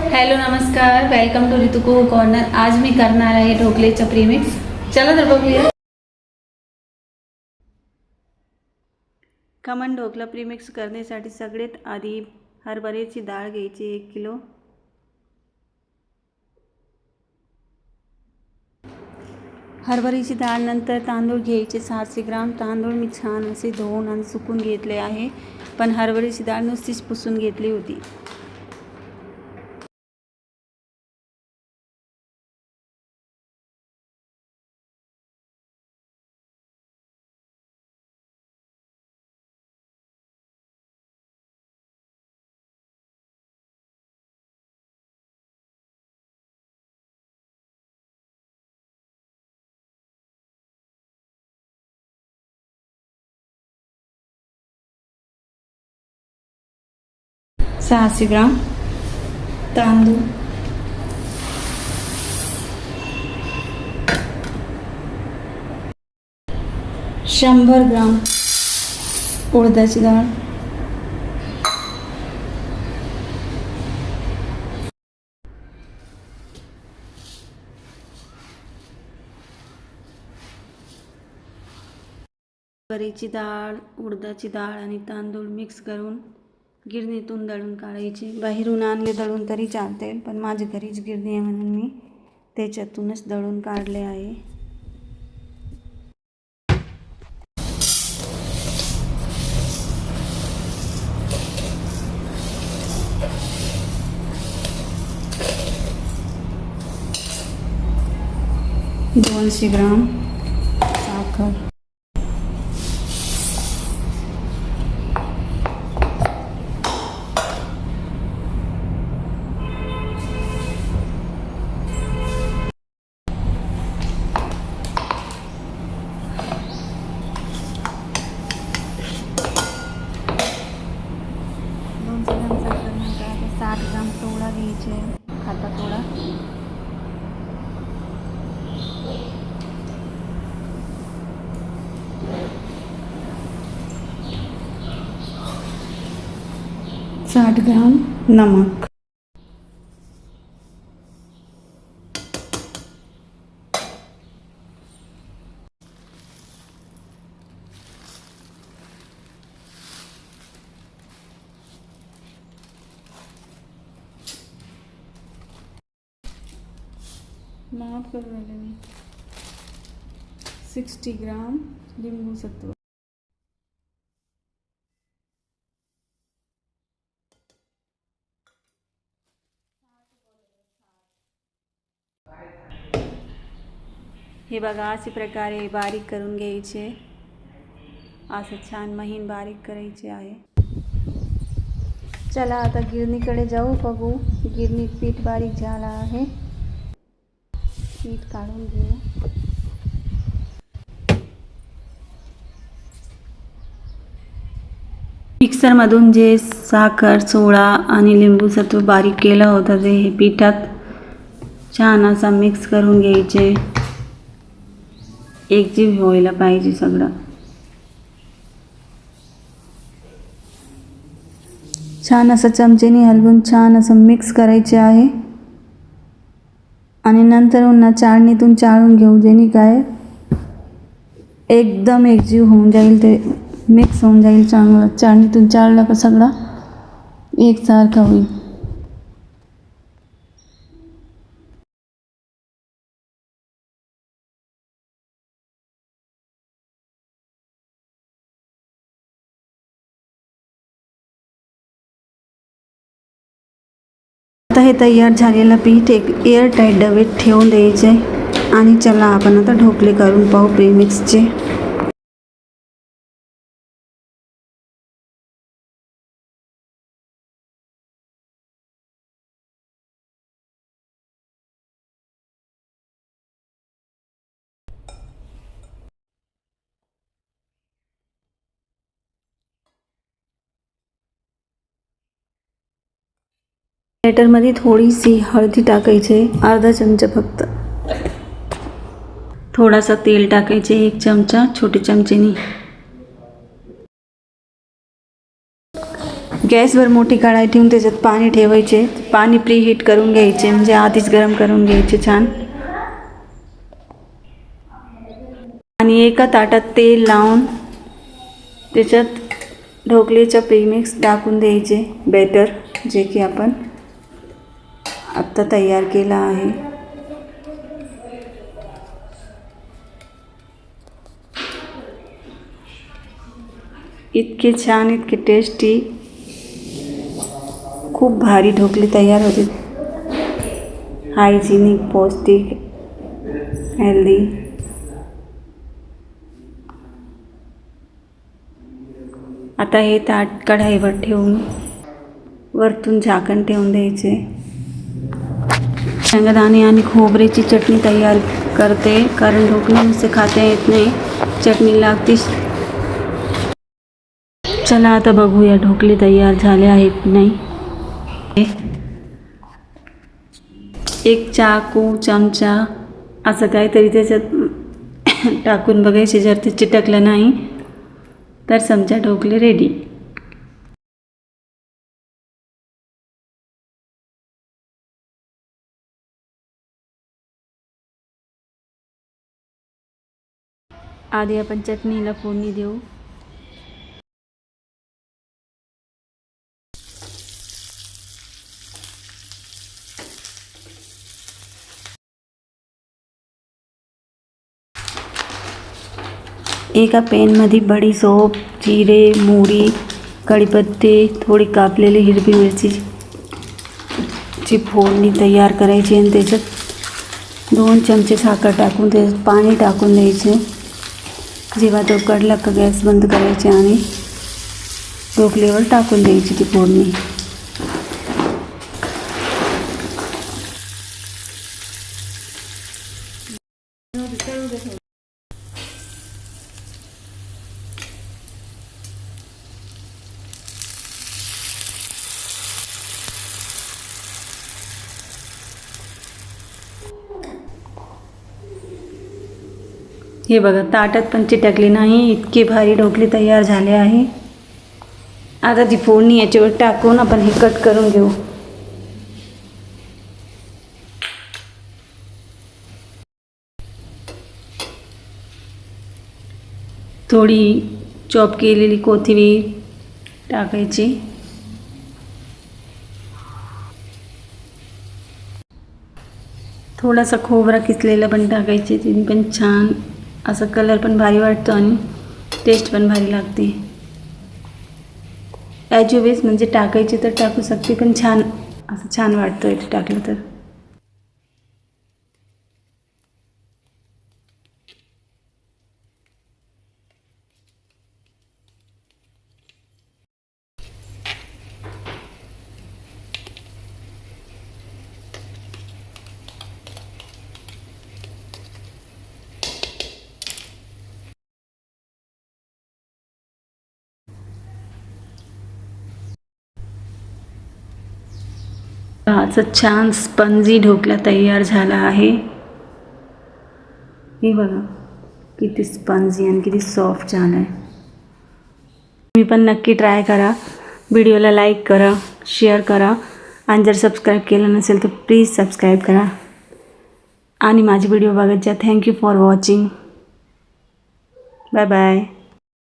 Hello नमस्कार, welcome to ऋतू cook corner. आज मी करणार आहे ढोकळेचं प्रीमिक्स। चला तर बघूया। खमण ढोकळा प्रीमिक्स करण्यासाठी सगळ्यात आधी हरभऱ्याची डाळ घ्यायची 1 किलो। हरभऱ्याची डाळ नंतर तांदूळ घ्यायचे 600 ग्राम। तांदूळ मी छान असे धुवून आणि सुकून घेतले आहे, पण हरभऱ्याची डाळ नुसतीच पुसून घेतली होती। सहाशे ग्राम तांदूळ, 100 ग्राम उडदाची डाळ, 'हरभऱ्याची डाळ, उडदाची डाळ आणि तांदूळ मिक्स करून गिरणीतून दळून काढायचे। बाहेरून आणले दळून तरी चालते, पण माझी घरीच गिरणी आहे म्हणून मी त्याच्यातूनच दळून काढले आहे। दोनशे ग्राम साखर, 60 ग्राम सोडा घ्यायचे, खाता सोडा, 60 ग्राम नमक, माफ कर राहिले मी, 60 ग्राम लिंबू सत्व, हे बघा अशा प्रकारे बारीक करून घ्यायचे। असं छान महीन बारीक करायचे आहे। चला आता गिरणीकडे जाऊ, बघू गिरणीत पीठ बारीक झाला आहे। पीठ काढून घेऊ। मिक्सरमधून जे साखर, सोडा आणि लिंबू सत्व बारीक केलं होतं ते हे पिठात छान असा मिक्स करून घ्यायचे। एकजीव व्हायला पाहिजे सगळं। छान असं चमचेने हलवून छान असं मिक्स करायचे आहे आणि नंतर पुन्हा चाळणीतून चाळून घेऊ, जेणे काय एकदम एकजीव होऊन जाईल, ते मिक्स होऊन जाईल चांगलं। चाळणीतून चाळलं का सगळं एकसारखं होईल। आता हे तयार झालेलं पीठ एक एअरटाईट डब्यात ठेवून द्यायचे आणि चला आपण आता ढोकळे करून पाहू प्रीमिक्सचे। बॅटरमध्ये थोडीशी हळदी टाकायचे, अर्धा चमचा फक्त, थोडासा तेल टाकायचे 1 चमचा छोटे चमचेनी, गॅसवर मोठी कढाई ठेवून त्याच्यात पाणी ठेवायचे. पाणी प्रीहीट करून घ्यायचे, म्हणजे आधीच गरम करून घ्यायचे छान. आणि एका ताटात तेल लावून त्याच्यात ढोकळेचा प्रीमिक्स टाकून द्यायचे. बॅटर जे की आपण आत्ता तयार केला आहे. इतके छान, इतके टेस्टी, खूप भारी ढोकळे तयार होते. हायजीनिक, पौष्टिक, हेल्दी. आता हे ताट कढाईवर ठेवून वरतून झाकण ठेवून द्यायचे. शेंगदाणे आणि खोबऱ्याची चटणी तयार करते, कारण ढोकळे नुसते खाता येत नाही, चटणी लागते. चला आता बघूया ढोकळे तयार झाले आहेत नाही. एक चाकू, चमचा असं काहीतरी त्याच्यात टाकून बघायचे. जर ते चिटकलं नाही तर समजा ढोकळे रेडी. आधी आपण चटणीला फोडणी देऊ. एका पॅनमध्ये बडीशेप, जिरे, मोहरी, कढीपत्ते, थोडी कापलेली हिरवी मिरचीची फोडणी तयार करायची. आणि त्याच्यात 2 चमचे साखर टाकून त्याच्यात पाणी टाकून द्यायचे. जेव्हा तो कडला का गॅस बंद करायचे आणि ढोकळेवर टाकून द्यायची ती फोडणी. हे बघा, ताटात पण चिटकली नाही, इतके भारी ढोकळे तयार झाले आहे. आता ती फोडणी याच्यावर टाकून आपण हे कट करून घेऊ. थोडी चॉप केलेली कोथिंबीर टाकायची. थोडासा खोबरा किसलेला पण टाकायचे. तिने पण छान असं कलर पण भारी वाटतो आणि टेस्ट पण भारी लागते. ॲज यू विश, म्हणजे टाकायची तर टाकू शकते, पण छान असं छान वाटतं इथे टाकलं तर. असं छान स्पंजी ढोकळा तयार झाला आहे. हे बघा किती स्पंजी आणि किती सॉफ्ट झाला आहे. तुम्ही पण नक्की ट्राय करा. व्हिडिओला लाईक करा, शेअर करा आणि जर सबस्क्राईब केलं नसेल तर प्लीज सबस्क्राईब करा आणि माझे व्हिडिओ बघत जा. Thank you for watching. Bye bye.